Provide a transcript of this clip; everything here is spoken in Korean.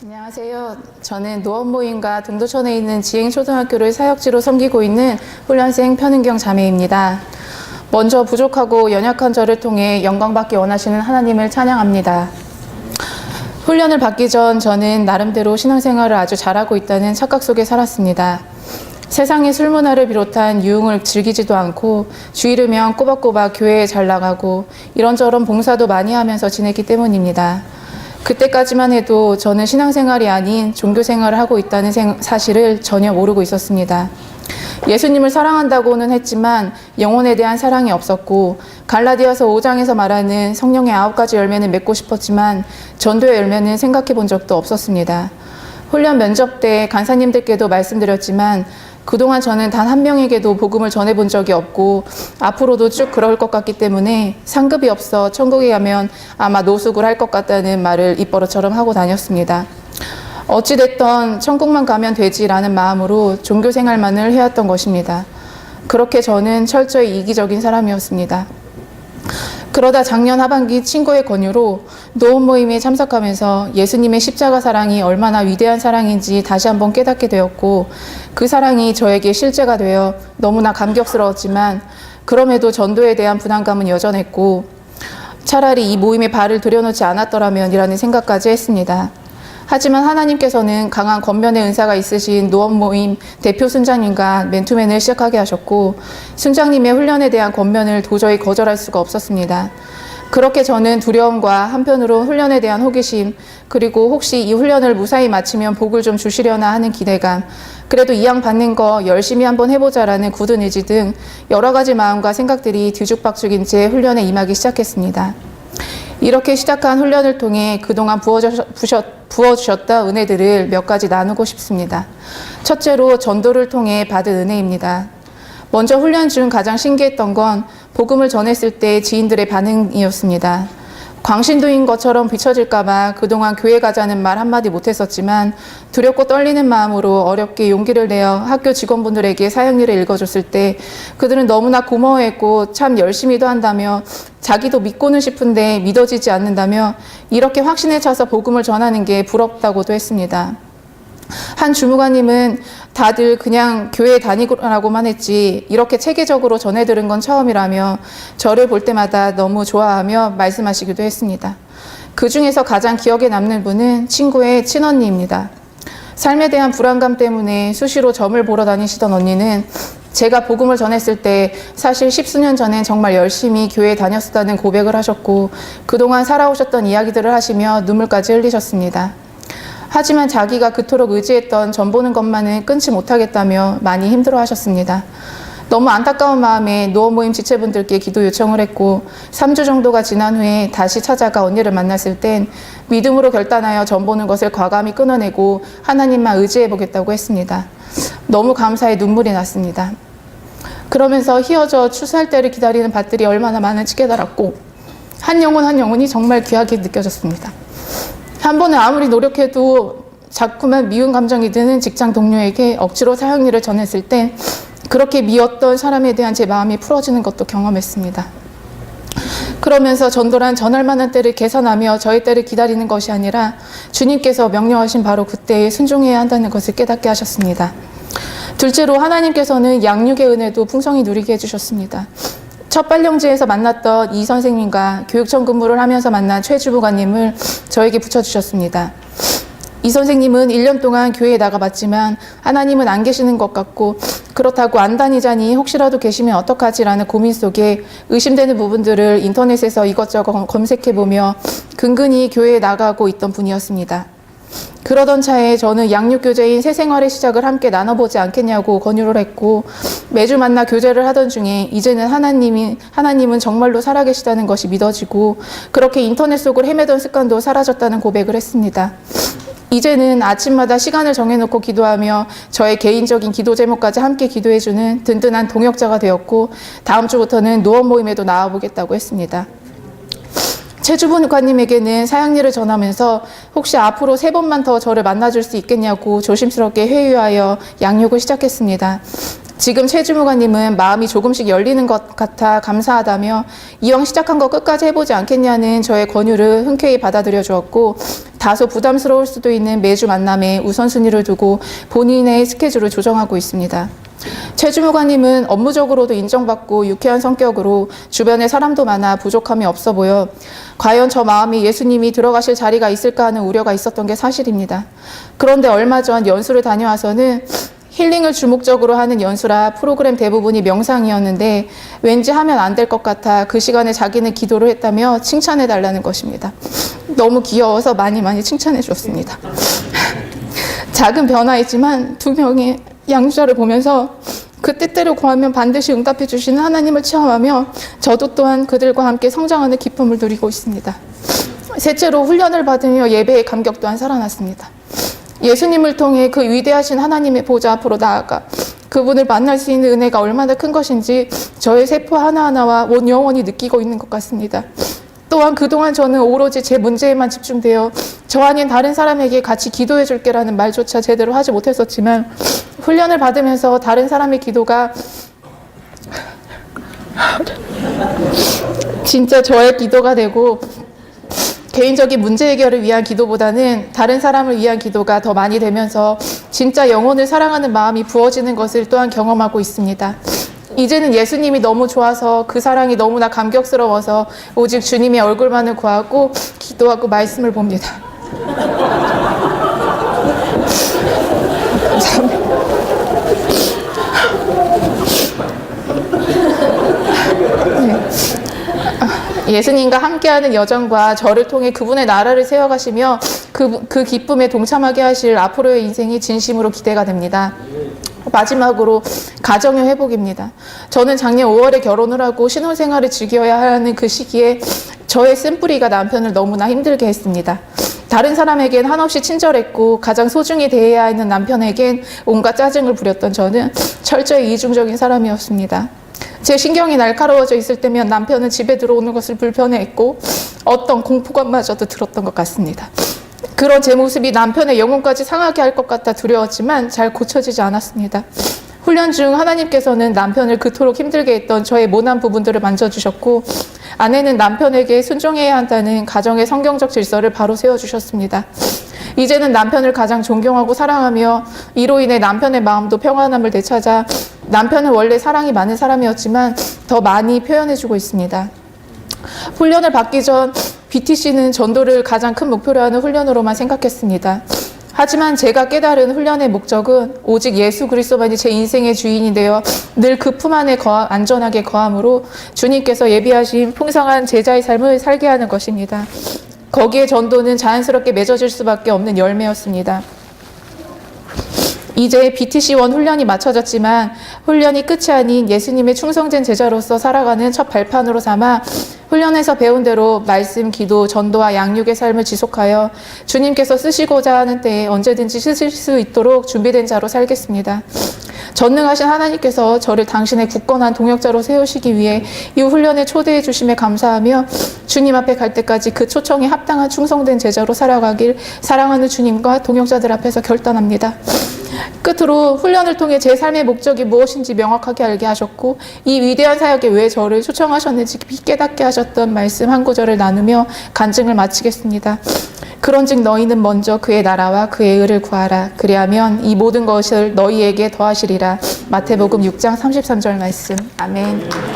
안녕하세요. 저는 노원모임과 동도천에 있는 지행초등학교를 사역지로 섬기고 있는 훈련생 편은경 자매입니다. 먼저 부족하고 연약한 저를 통해 영광받기 원하시는 하나님을 찬양합니다. 훈련을 받기 전 저는 나름대로 신앙생활을 아주 잘하고 있다는 착각 속에 살았습니다. 세상의 술문화를 비롯한 유흥을 즐기지도 않고 주일이면 꼬박꼬박 교회에 잘 나가고 이런저런 봉사도 많이 하면서 지냈기 때문입니다. 그때까지만 해도 저는 신앙생활이 아닌 종교생활을 하고 있다는 사실을 전혀 모르고 있었습니다. 예수님을 사랑한다고는 했지만 영혼에 대한 사랑이 없었고 갈라디아서 5장에서 말하는 성령의 9가지 열매는 맺고 싶었지만 전도의 열매는 생각해 본 적도 없었습니다. 훈련 면접 때 간사님들께도 말씀드렸지만 그동안 저는 단 한 명에게도 복음을 전해본 적이 없고 앞으로도 쭉 그럴 것 같기 때문에 상급이 없어 천국에 가면 아마 노숙을 할 것 같다는 말을 입버릇처럼 하고 다녔습니다. 어찌됐던 천국만 가면 되지라는 마음으로 종교생활만을 해왔던 것입니다. 그렇게 저는 철저히 이기적인 사람이었습니다. 그러다 작년 하반기 친구의 권유로 노원 모임에 참석하면서 예수님의 십자가 사랑이 얼마나 위대한 사랑인지 다시 한번 깨닫게 되었고 그 사랑이 저에게 실제가 되어 너무나 감격스러웠지만 그럼에도 전도에 대한 불안감은 여전했고 차라리 이 모임에 발을 들여놓지 않았더라면 이라는 생각까지 했습니다. 하지만 하나님께서는 강한 권면의 은사가 있으신 노원 모임 대표 순장님과 맨투맨을 시작하게 하셨고 순장님의 훈련에 대한 권면을 도저히 거절할 수가 없었습니다. 그렇게 저는 두려움과 한편으로 훈련에 대한 호기심 그리고 혹시 이 훈련을 무사히 마치면 복을 좀 주시려나 하는 기대감 그래도 이왕 받는 거 열심히 한번 해보자라는 굳은 의지 등 여러 가지 마음과 생각들이 뒤죽박죽인 채 훈련에 임하기 시작했습니다. 이렇게 시작한 훈련을 통해 그동안 부어주셨던 은혜들을 몇 가지 나누고 싶습니다. 첫째로 전도를 통해 받은 은혜입니다. 먼저 훈련 중 가장 신기했던 건 복음을 전했을 때 지인들의 반응이었습니다. 광신도인 것처럼 비춰질까봐 그동안 교회 가자는 말 한마디 못했었지만 두렵고 떨리는 마음으로 어렵게 용기를 내어 학교 직원분들에게 사역일을 읽어줬을 때 그들은 너무나 고마워했고 참 열심히도 한다며 자기도 믿고는 싶은데 믿어지지 않는다며 이렇게 확신에 차서 복음을 전하는 게 부럽다고도 했습니다. 한 주무관님은 다들 그냥 교회 다니라고만 했지 이렇게 체계적으로 전해들은 건 처음이라며 저를 볼 때마다 너무 좋아하며 말씀하시기도 했습니다. 그 중에서 가장 기억에 남는 분은 친구의 친언니입니다. 삶에 대한 불안감 때문에 수시로 점을 보러 다니시던 언니는 제가 복음을 전했을 때 사실 10수년 전엔 정말 열심히 교회에 다녔었다는 고백을 하셨고 그동안 살아오셨던 이야기들을 하시며 눈물까지 흘리셨습니다. 하지만 자기가 그토록 의지했던 점 보는 것만은 끊지 못하겠다며 많이 힘들어하셨습니다. 너무 안타까운 마음에 노원 모임 지체분들께 기도 요청을 했고 3주 정도가 지난 후에 다시 찾아가 언니를 만났을 땐 믿음으로 결단하여 점 보는 것을 과감히 끊어내고 하나님만 의지해보겠다고 했습니다. 너무 감사해 눈물이 났습니다. 그러면서 희어져 추수할 때를 기다리는 밭들이 얼마나 많은지 깨달았고 한 영혼 한 영혼이 정말 귀하게 느껴졌습니다. 한 번은 아무리 노력해도 자꾸만 미운 감정이 드는 직장 동료에게 억지로 사역일을 전했을 때 그렇게 미웠던 사람에 대한 제 마음이 풀어지는 것도 경험했습니다. 그러면서 전도란 전할 만한 때를 계산하며 저의 때를 기다리는 것이 아니라 주님께서 명령하신 바로 그때에 순종해야 한다는 것을 깨닫게 하셨습니다. 둘째로 하나님께서는 양육의 은혜도 풍성히 누리게 해주셨습니다. 첫 발령지에서 만났던 이 선생님과 교육청 근무를 하면서 만난 최 주무관님을 저에게 붙여주셨습니다. 이 선생님은 1년 동안 교회에 나가봤지만 하나님은 안 계시는 것 같고 그렇다고 안 다니자니 혹시라도 계시면 어떡하지라는 고민 속에 의심되는 부분들을 인터넷에서 이것저것 검색해보며 근근히 교회에 나가고 있던 분이었습니다. 그러던 차에 저는 양육교제인 새생활의 시작을 함께 나눠보지 않겠냐고 권유를 했고 매주 만나 교제를 하던 중에 이제는 하나님은 정말로 살아계시다는 것이 믿어지고 그렇게 인터넷 속을 헤매던 습관도 사라졌다는 고백을 했습니다. 이제는 아침마다 시간을 정해놓고 기도하며 저의 개인적인 기도 제목까지 함께 기도해주는 든든한 동역자가 되었고 다음 주부터는 노원 모임에도 나와보겠다고 했습니다. 최 주무관님에게는 사역일을 전하면서 혹시 앞으로 3번만 더 저를 만나줄 수 있겠냐고 조심스럽게 회유하여 양육을 시작했습니다. 지금 최 주무관님은 마음이 조금씩 열리는 것 같아 감사하다며 이왕 시작한 거 끝까지 해보지 않겠냐는 저의 권유를 흔쾌히 받아들여 주었고 다소 부담스러울 수도 있는 매주 만남에 우선순위를 두고 본인의 스케줄을 조정하고 있습니다. 최 주무관님은 업무적으로도 인정받고 유쾌한 성격으로 주변에 사람도 많아 부족함이 없어 보여 과연 저 마음이 예수님이 들어가실 자리가 있을까 하는 우려가 있었던 게 사실입니다. 그런데 얼마 전 연수를 다녀와서는 힐링을 주목적으로 하는 연수라 프로그램 대부분이 명상이었는데 왠지 하면 안 될 것 같아 그 시간에 자기는 기도를 했다며 칭찬해 달라는 것입니다. 너무 귀여워서 많이 칭찬해 주었습니다. 작은 변화이지만 두 명의 양주자를 보면서 그 뜻대로 구하면 반드시 응답해 주시는 하나님을 체험하며 저도 또한 그들과 함께 성장하는 기쁨을 누리고 있습니다. 셋째로 훈련을 받으며 예배의 감격 또한 살아났습니다. 예수님을 통해 그 위대하신 하나님의 보좌 앞으로 나아가 그분을 만날 수 있는 은혜가 얼마나 큰 것인지 저의 세포 하나하나와 온 영혼이 느끼고 있는 것 같습니다. 또한 그동안 저는 오로지 제 문제에만 집중되어 저 아닌 다른 사람에게 같이 기도해 줄게라는 말조차 제대로 하지 못했었지만 훈련을 받으면서 다른 사람의 기도가 진짜 저의 기도가 되고 개인적인 문제 해결을 위한 기도보다는 다른 사람을 위한 기도가 더 많이 되면서 진짜 영혼을 사랑하는 마음이 부어지는 것을 또한 경험하고 있습니다. 이제는 예수님이 너무 좋아서 그 사랑이 너무나 감격스러워서 오직 주님의 얼굴만을 구하고 기도하고 말씀을 봅니다. 감사합니다. 네. 예수님과 함께하는 여정과 저를 통해 그분의 나라를 세워가시며 그 기쁨에 동참하게 하실 앞으로의 인생이 진심으로 기대가 됩니다. 마지막으로 가정의 회복입니다. 저는 작년 5월에 결혼을 하고 신혼생활을 즐겨야 하는 그 시기에 저의 쓴뿌리가 남편을 너무나 힘들게 했습니다. 다른 사람에겐 한없이 친절했고 가장 소중히 대해야 하는 남편에겐 온갖 짜증을 부렸던 저는 철저히 이중적인 사람이었습니다. 제 신경이 날카로워져 있을 때면 남편은 집에 들어오는 것을 불편해했고 어떤 공포감마저도 들었던 것 같습니다. 그런 제 모습이 남편의 영혼까지 상하게 할 것 같아 두려웠지만 잘 고쳐지지 않았습니다. 훈련 중 하나님께서는 남편을 그토록 힘들게 했던 저의 모난 부분들을 만져주셨고 아내는 남편에게 순종해야 한다는 가정의 성경적 질서를 바로 세워주셨습니다. 이제는 남편을 가장 존경하고 사랑하며 이로 인해 남편의 마음도 평안함을 되찾아 남편은 원래 사랑이 많은 사람이었지만 더 많이 표현해주고 있습니다. 훈련을 받기 전 BTC는 전도를 가장 큰 목표로 하는 훈련으로만 생각했습니다. 하지만 제가 깨달은 훈련의 목적은 오직 예수 그리스도만이 제 인생의 주인이 되어 늘 그 품 안에 안전하게 거함으로 주님께서 예비하신 풍성한 제자의 삶을 살게 하는 것입니다. 거기에 전도는 자연스럽게 맺어질 수밖에 없는 열매였습니다. 이제 BTC1 훈련이 마쳐졌지만 훈련이 끝이 아닌 예수님의 충성된 제자로서 살아가는 첫 발판으로 삼아 훈련에서 배운 대로 말씀, 기도, 전도와 양육의 삶을 지속하여 주님께서 쓰시고자 하는 때에 언제든지 쓰실 수 있도록 준비된 자로 살겠습니다. 전능하신 하나님께서 저를 당신의 굳건한 동역자로 세우시기 위해 이 훈련에 초대해 주심에 감사하며 주님 앞에 갈 때까지 그 초청에 합당한 충성된 제자로 살아가길 사랑하는 주님과 동역자들 앞에서 결단합니다. 끝으로 훈련을 통해 제 삶의 목적이 무엇인지 명확하게 알게 하셨고 이 위대한 사역에 왜 저를 초청하셨는지 깊이 깨닫게 하셨던 말씀 한 구절을 나누며 간증을 마치겠습니다. 그런즉 너희는 먼저 그의 나라와 그의 의를 구하라. 그리하면 이 모든 것을 너희에게 더하시리라. 마태복음 6장 33절 말씀. 아멘.